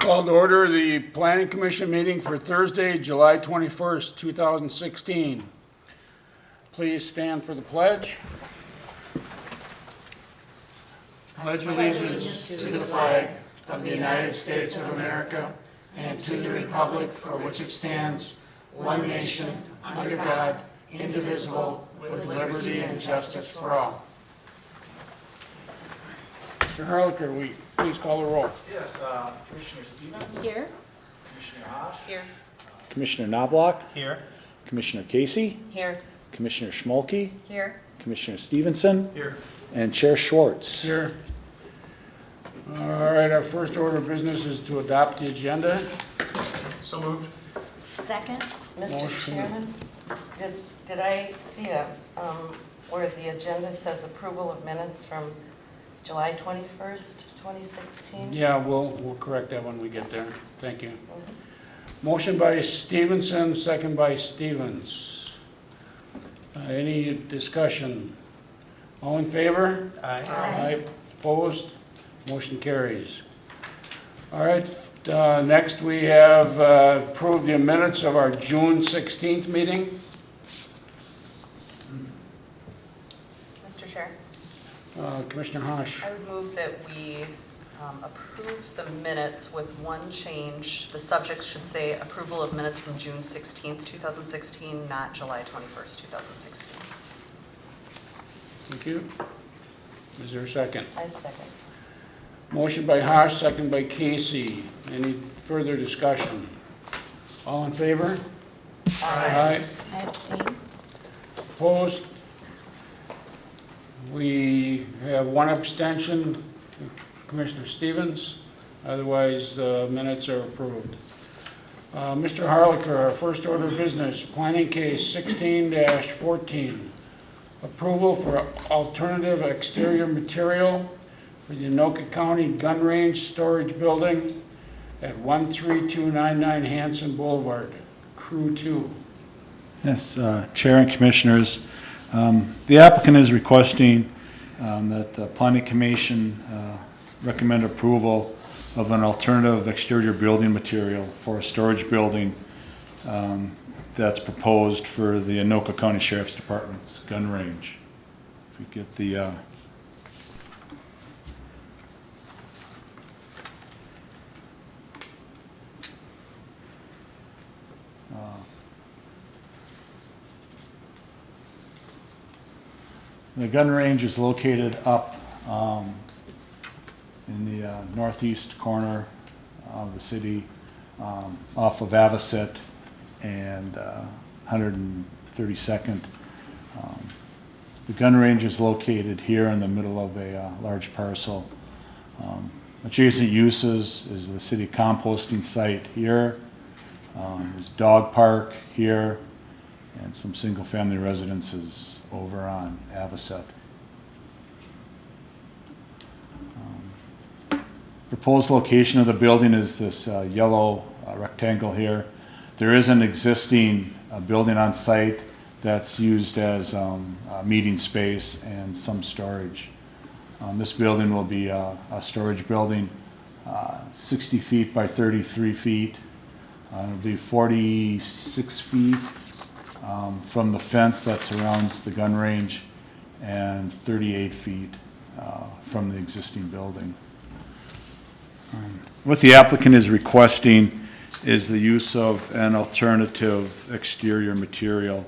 Call to order the Planning Commission meeting for Thursday, July 21st, 2016. Please stand for the pledge. Pledge allegiance to the flag of the United States of America and to the republic for which it stands, one nation, under God, indivisible, with liberty and justice for all. Mr. Harlicker, will you please call the roll? Yes, Commissioner Stevens? Here. Commissioner Haas? Here. Commissioner Knobloch, Here. Commissioner Casey, Here. Commissioner Schmolke, Here. Commissioner Stevenson, Here. and Chair Schwartz. Here. All right, our first order of business is to adopt the agenda. So moved. Second. Mr. Motion. Chairman, did I see where the agenda says approval of minutes from July 21st, 2016? Yeah, we'll correct that when we get there. Thank you. Motion by Stevenson, second by Stevens. Any discussion? All in favor? Aye. Aye. Opposed? Motion carries. All right, next we have approved the minutes of our June 16th meeting. Mr. Chair, Commissioner Haas. I would move that we approve the minutes with one change. The subject should say approval of minutes from June 16th, 2016, not July 21st, 2016. Thank you. Is there a second? I second. Motion by Haas, second by Casey. Any further discussion? All in favor? Aye. I abstain. Opposed? We have one abstention, Commissioner Stevens. Otherwise, the minutes are approved. Mr. Harlicker, our first order of business, planning case 16-14. Approval for alternative exterior material for the Anoka County Gun Range Storage Building at 13299 Hanson Boulevard, Crew 2. Yes, Chair and Commissioners, the applicant is requesting that the Planning Commission recommend approval of an alternative exterior building material for a storage building that's proposed for the Anoka County Sheriff's Department's gun range. If we get the the gun range is located up in the northeast corner of the city, off of Avocet and 132nd. The gun range is located here in the middle of a large parcel. Adjacent uses is the city composting site here. There's dog park here and some single-family residences over on Avocet. Proposed location of the building is this yellow rectangle here. There is an existing building on site that's used as a meeting space and some storage. This building will be a storage building, 60 feet by 33 feet. It'll be 46 feet from the fence that surrounds the gun range and 38 feet from the existing building. What the applicant is requesting is the use of an alternative exterior material.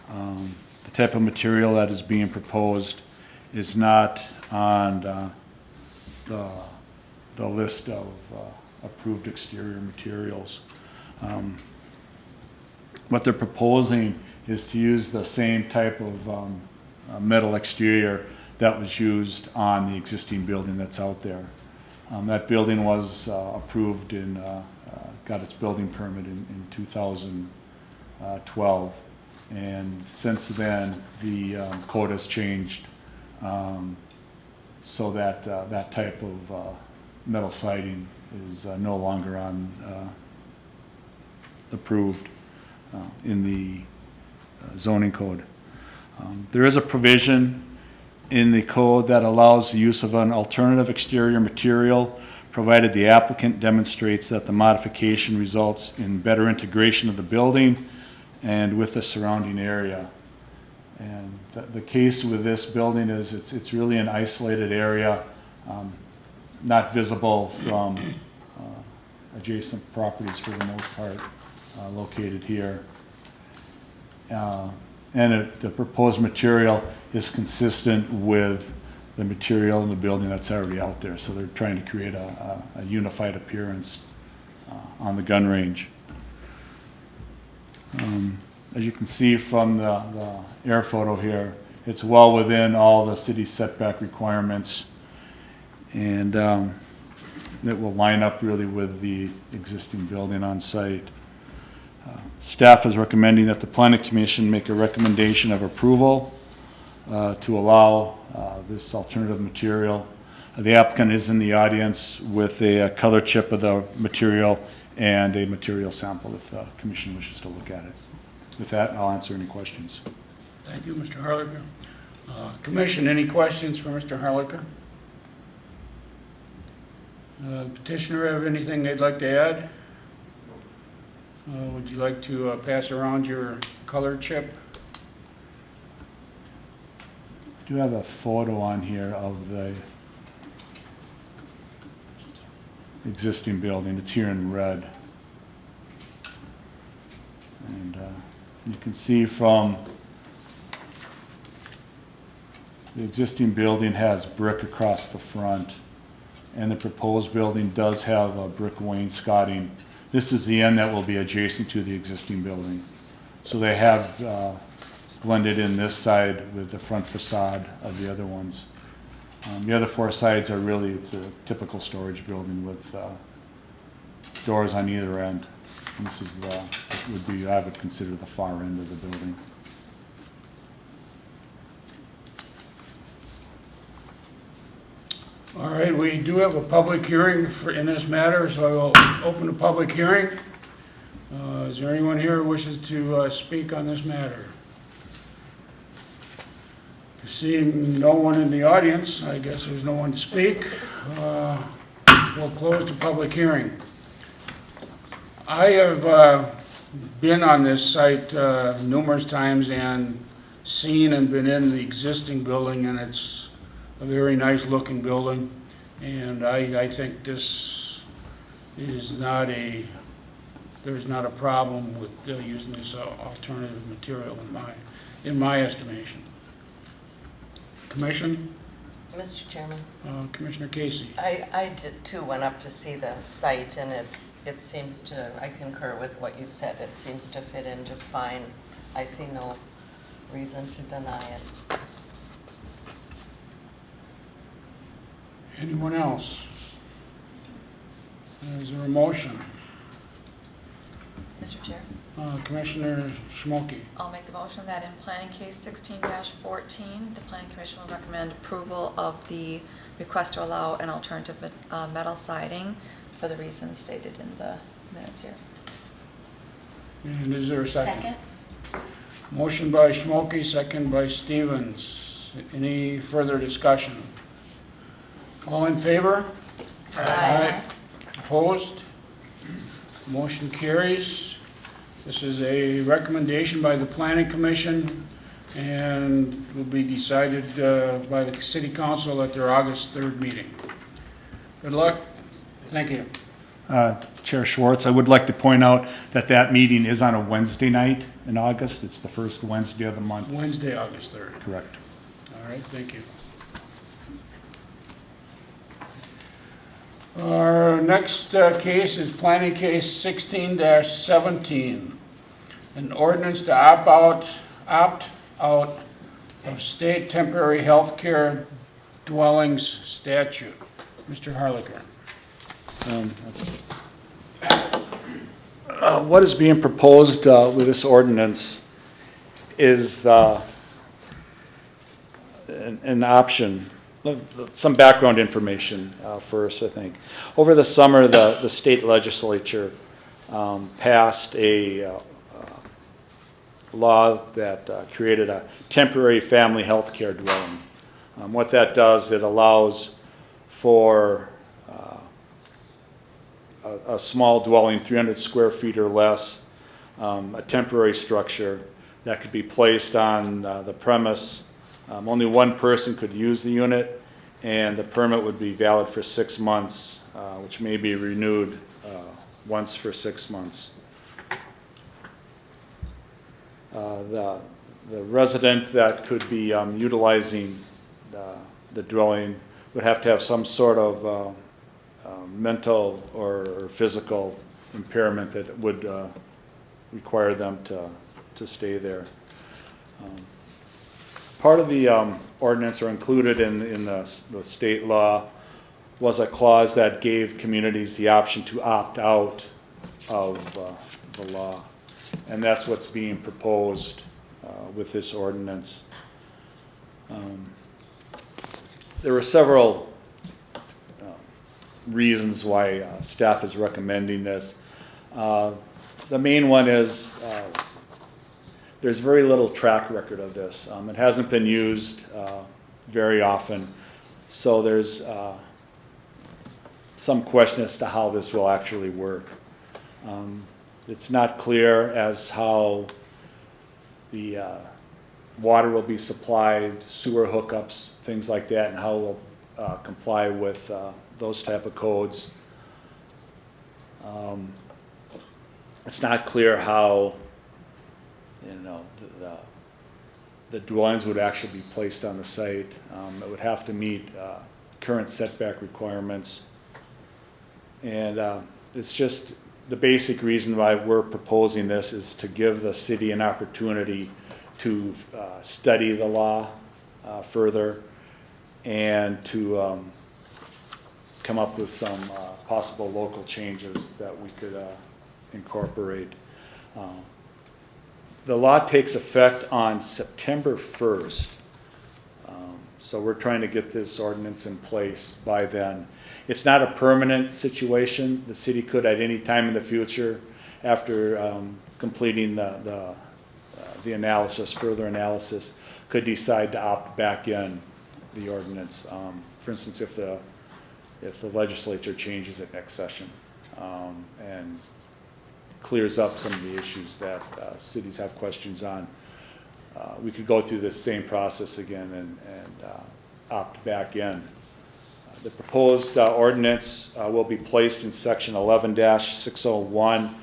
The type of material that is being proposed is not on the list of approved exterior materials. What they're proposing is to use the same type of metal exterior that was used on the existing building that's out there. That building was approved and got its building permit in 2012. And since then, the code has changed so that that type of metal siding is no longer approved in the zoning code. There is a provision in the code that allows the use of an alternative exterior material provided the applicant demonstrates that the modification results in better integration of the building and with the surrounding area. And the case with this building is it's really an isolated area, not visible from adjacent properties for the most part, located here. And the proposed material is consistent with the material in the building that's already out there. So they're trying to create a unified appearance on the gun range. As you can see from the air photo here, it's well within all the city setback requirements, and it will line up really with the existing building on site. Staff is recommending that the planning commission make a recommendation of approval to allow this alternative material. The applicant is in the audience with a color chip of the material and a material sample if the commission wishes to look at it. With that, I'll answer any questions. Thank you, Mr. Harlicker. Commission, any questions for Mr. Harlicker? Petitioner have anything they'd like to add? Would you like to pass around your color chip? Do you have a photo on here of the existing building? It's here in red. And you can see from the existing building has brick across the front, and the proposed building does have a brick wainscoting. This is the end that will be adjacent to the existing building. So they have blended in this side with the front facade of the other ones. The other four sides are really, it's a typical storage building with doors on either end. And this is would be, I would consider the far end of the building. All right, we do have a public hearing in this matter, so I will open the public hearing. Is there anyone here who wishes to speak on this matter? Seeing no one in the audience, I guess there's no one to speak. We'll close the public hearing. I have been on this site numerous times and seen and been in the existing building, and it's a very nice looking building, and I think this is not there's not a problem with using this alternative material in my estimation. Commission? Mr. Chairman, Commissioner Casey. I too went up to see the site, and it seems to, I concur with what you said, it seems to fit in just fine. I see no reason to deny it. Anyone else? Is there a motion? Mr. Chair, Commissioner Schmolke. I'll make the motion that in planning case 16-14, the planning commission will recommend approval of the request to allow an alternative metal siding for the reasons stated in the minutes here. And is there a second? Motion by Schmolke, second by Stevens. Any further discussion? All in favor? Aye. Opposed? Motion carries. This is a recommendation by the Planning Commission and will be decided by the City Council at their August 3rd meeting. Good luck. Thank you. Chair Schwartz, I would like to point out that that meeting is on a Wednesday night in August. It's the first Wednesday of the month. Wednesday, August 3rd. Correct. All right, thank you. Our next case is planning case 16-17, an ordinance to opt out of state temporary health care dwellings statute. Mr. Harlicker. What is being proposed with this ordinance is an option. Some background information first, I think. Over the summer, the state legislature passed a law that created a temporary family health care dwelling. What that does, it allows for a small dwelling, 300 square feet or less, a temporary structure that could be placed on the premise. Only one person could use the unit, and the permit would be valid for 6 months, which may be renewed once for 6 months. The resident that could be utilizing the dwelling would have to have some sort of mental or physical impairment that would require them to stay there. Part of the ordinance, or included in the state law, was a clause that gave communities the option to opt out of the law. And that's what's being proposed with this ordinance. There were several reasons why staff is recommending this. The main one is there's very little track record of this. It hasn't been used very often, so there's some question as to how this will actually work. It's not clear as how the water will be supplied, sewer hookups, things like that, and how it will comply with those type of codes. It's not clear how, the dwellings would actually be placed on the site. It would have to meet current setback requirements. And it's just the basic reason why we're proposing this is to give the city an opportunity to study the law further and to come up with some possible local changes that we could incorporate. The law takes effect on September 1st, so we're trying to get this ordinance in place by then. It's not a permanent situation. The city could at any time in the future, after completing the analysis, further analysis, could decide to opt back in the ordinance. For instance, if the legislature changes it next session and clears up some of the issues that cities have questions on, we could go through this same process again and opt back in. The proposed ordinance will be placed in section 11-601,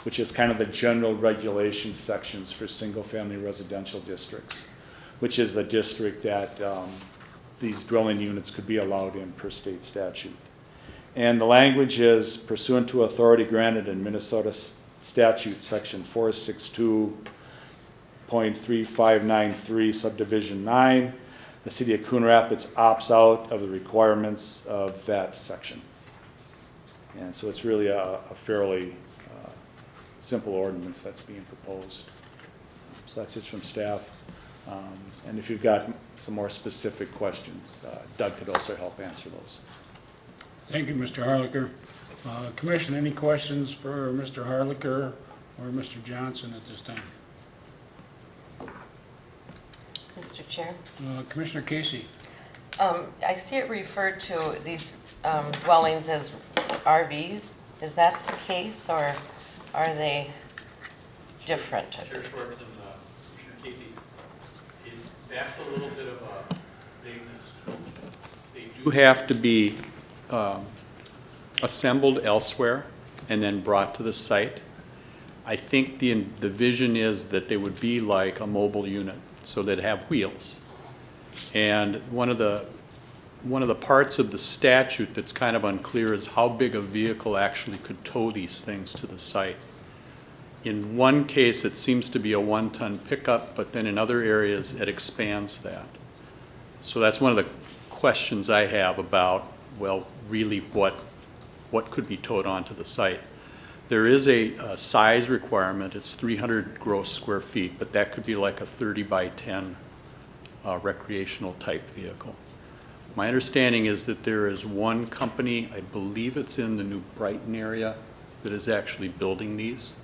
which is kind of the general regulation sections for single-family residential districts, which is the district that these dwelling units could be allowed in per state statute. And the language is pursuant to authority granted in Minnesota statute section 462.3593 subdivision 9. The city of Coon Rapids opts out of the requirements of that section. And so it's really a fairly simple ordinance that's being proposed. So that's it from staff. And if you've got some more specific questions, Doug could also help answer those. Thank you, Mr. Harlicker. Commission, any questions for Mr. Harlicker or Mr. Johnson at this time? Mr. Chair? Commissioner Casey? I see it referred to these dwellings as RVs. Is that the case, or are they different? Chair Schwartz and Commissioner Casey, that's a little bit of a vagueness. They do have to be assembled elsewhere and then brought to the site. I think the vision is that they would be like a mobile unit, so they'd have wheels. And one of the parts of the statute that's kind of unclear is how big a vehicle actually could tow these things to the site. In one case, it seems to be a 1-ton pickup, but then in other areas, it expands that. So that's one of the questions I have about, well, really what could be towed onto the site. There is a size requirement. It's 300 gross square feet, but that could be like a 30 by 10 recreational type vehicle. My understanding is that there is one company, I believe it's in the New Brighton area, that is actually building these.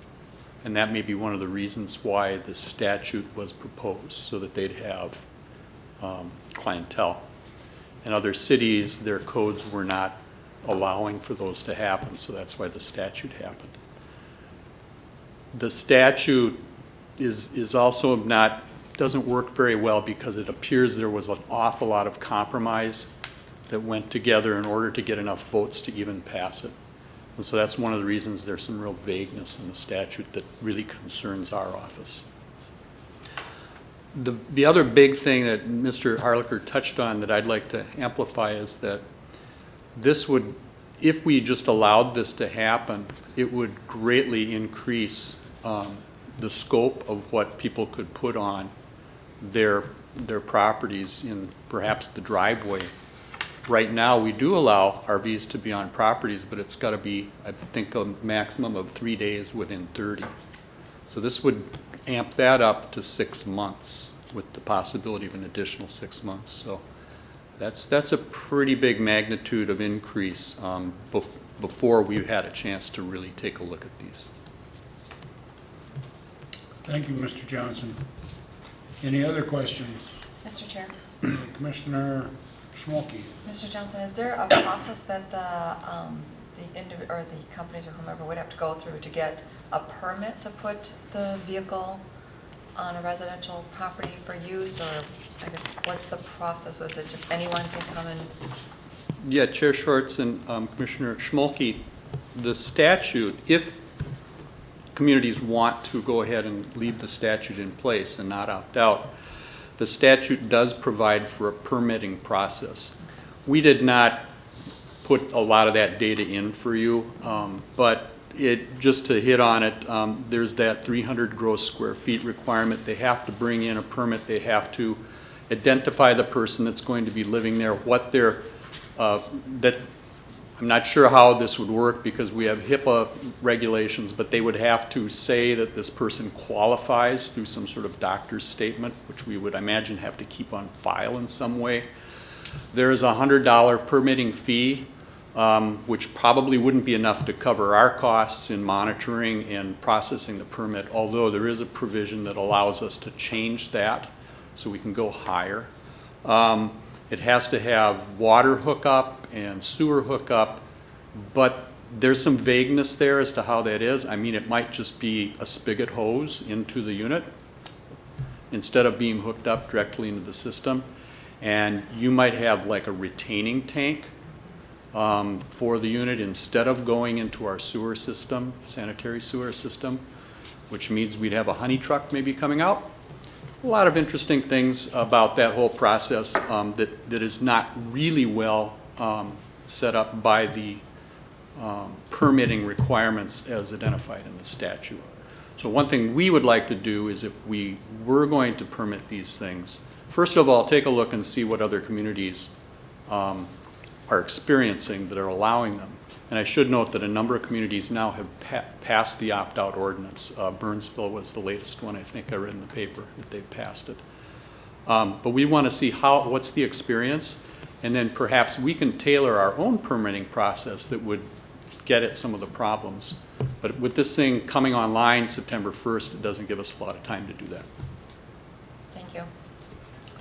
And that may be one of the reasons why the statute was proposed, so that they'd have clientele. In other cities, their codes were not allowing for those to happen, so that's why the statute happened. The statute is also doesn't work very well because it appears there was an awful lot of compromise that went together in order to get enough votes to even pass it. And so that's one of the reasons there's some real vagueness in the statute that really concerns our office. The other big thing that Mr. Harlicker touched on that I'd like to amplify is that this would, if we just allowed this to happen, it would greatly increase the scope of what people could put on their properties in perhaps the driveway. Right now, we do allow RVs to be on properties, but it's got to be, I think, a maximum of 3 days within 30. So this would amp that up to 6 months with the possibility of an additional 6 months. So that's a pretty big magnitude of increase before we've had a chance to really take a look at these. Thank you, Mr. Johnson. Any other questions? Mr. Chair. Commissioner Schmolke. Mr. Johnson, is there a process that the companies or whomever would have to go through to get a permit to put the vehicle on a residential property for use, or I guess what's the process? Was it just anyone can come and? Yeah, Chair Shorts and Commissioner Schmolke, the statute, if communities want to go ahead and leave the statute in place and not opt out, the statute does provide for a permitting process. We did not put a lot of that data in for you, but just to hit on it, there's that 300 gross square feet requirement. They have to bring in a permit. They have to identify the person that's going to be living there, what they're, I'm not sure how this would work because we have HIPAA regulations, but they would have to say that this person qualifies through some sort of doctor's statement, which we would imagine have to keep on file in some way. There is a $100 permitting fee, which probably wouldn't be enough to cover our costs in monitoring and processing the permit, although there is a provision that allows us to change that so we can go higher. It has to have water hookup and sewer hookup, but there's some vagueness there as to how that is. I mean, it might just be a spigot hose into the unit instead of being hooked up directly into the system. And you might have like a retaining tank for the unit instead of going into our sewer system, sanitary sewer system, which means we'd have a honey truck maybe coming out. A lot of interesting things about that whole process that is not really well set up by the permitting requirements as identified in the statute. So one thing we would like to do is if we were going to permit these things, first of all, take a look and see what other communities are experiencing that are allowing them. And I should note that a number of communities now have passed the opt-out ordinance. Burnsville was the latest one, I think I read in the paper that they passed it. But we want to see what's the experience, and then perhaps we can tailor our own permitting process that would get at some of the problems. But with this thing coming online September 1st, it doesn't give us a lot of time to do that. Thank you.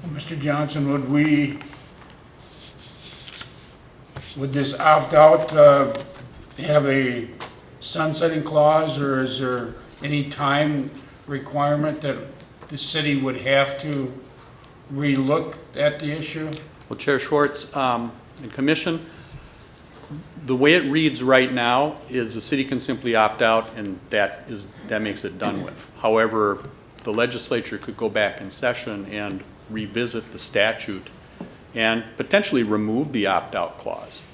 Mr. Johnson, would this opt-out have a sunsetting clause, or is there any time requirement that the city would have to relook at the issue? Well, Chair Schwartz and Commission, the way it reads right now is the city can simply opt out and that makes it done with. However, the legislature could go back in session and revisit the statute and potentially remove the opt-out clause.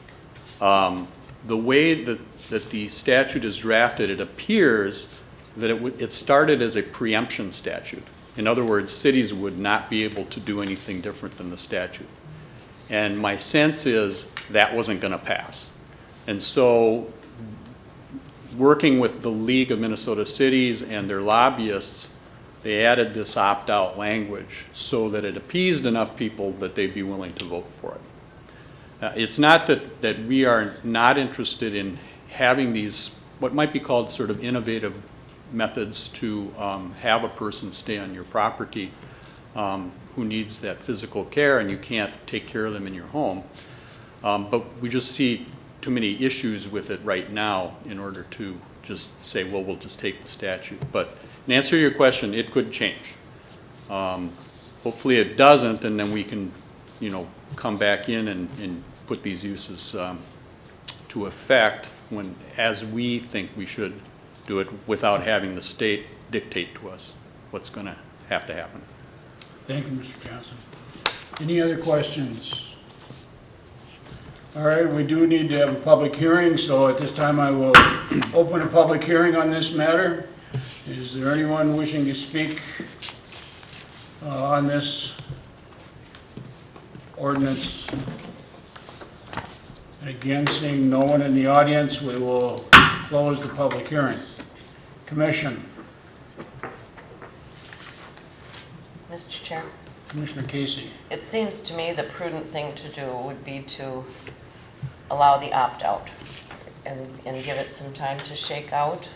The way that the statute is drafted, it appears that it started as a preemption statute. In other words, cities would not be able to do anything different than the statute. And my sense is that wasn't going to pass. And so working with the League of Minnesota Cities and their lobbyists, they added this opt-out language so that it appeased enough people that they'd be willing to vote for it. It's not that we are not interested in having these, what might be called sort of innovative methods to have a person stay on your property who needs that physical care and you can't take care of them in your home. But we just see too many issues with it right now in order to just say, well, we'll just take the statute. But in answer to your question, it could change. Hopefully it doesn't, and then we can, come back in and put these uses to effect when, as we think we should do it without having the state dictate to us what's going to have to happen. Thank you, Mr. Johnson. Any other questions? All right, we do need to have a public hearing, so at this time I will open a public hearing on this matter. Is there anyone wishing to speak on this ordinance? And again, seeing no one in the audience, we will close the public hearing. Commission, Mr. Chair, Commissioner Casey. it seems to me the prudent thing to do would be to allow the opt-out and give it some time to shake out.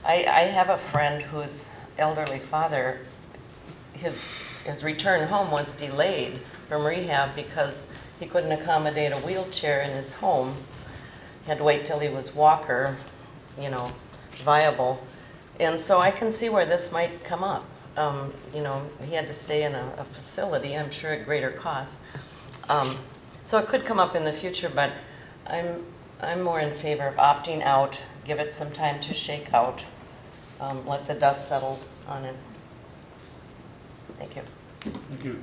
I have a friend whose elderly father, his return home was delayed from rehab because he couldn't accommodate a wheelchair in his home. He had to wait till he was walker, viable. And so I can see where this might come up. He had to stay in a facility, I'm sure at greater cost. So it could come up in the future, but I'm more in favor of opting out, give it some time to shake out, let the dust settle on it. Thank you. Thank you.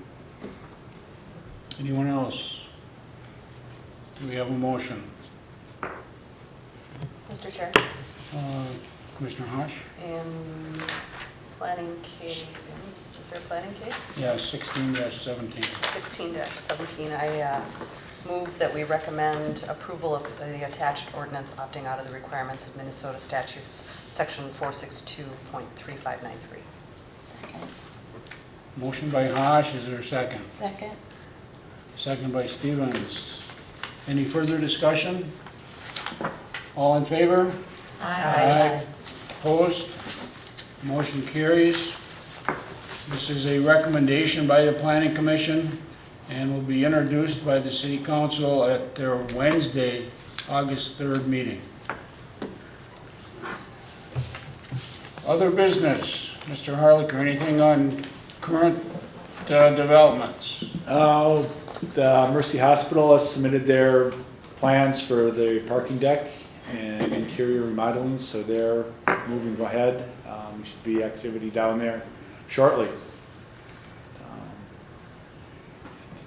Anyone else? Do we have a motion? Mr. Chair, Commissioner Hash? in planning case, is there a planning case? Yeah, 16-17. 16-17, I move that we recommend approval of the attached ordinance opting out of the requirements of Minnesota statutes, section 462.3593. Second. Motion by Hash, is there a second? Second. Second by Stevens. Any further discussion? All in favor? Aye. Opposed? Motion carries. This is a recommendation by the Planning Commission and will be introduced by the City Council at their Wednesday, August 3rd meeting. Other business, Mr. Harlicker, anything on current developments? The Mercy Hospital has submitted their plans for the parking deck and interior remodeling, so they're moving ahead. Should be activity down there shortly.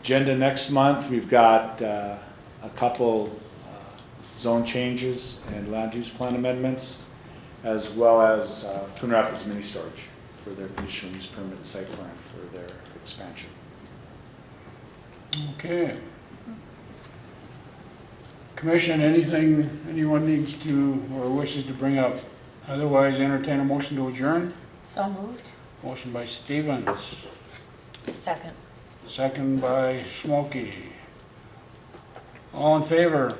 Agenda next month, we've got a couple zone changes and land use plan amendments, as well as Coon Rapids mini storage for their conditional use permit and site plan for their expansion. Okay. Commission, anything anyone needs to or wishes to bring up? Otherwise, entertain a motion to adjourn. So moved. Motion by Stevens, Second. second by Smokey. All in favor?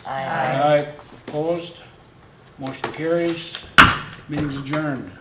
Aye. Opposed? Motion carries. Meeting's adjourned.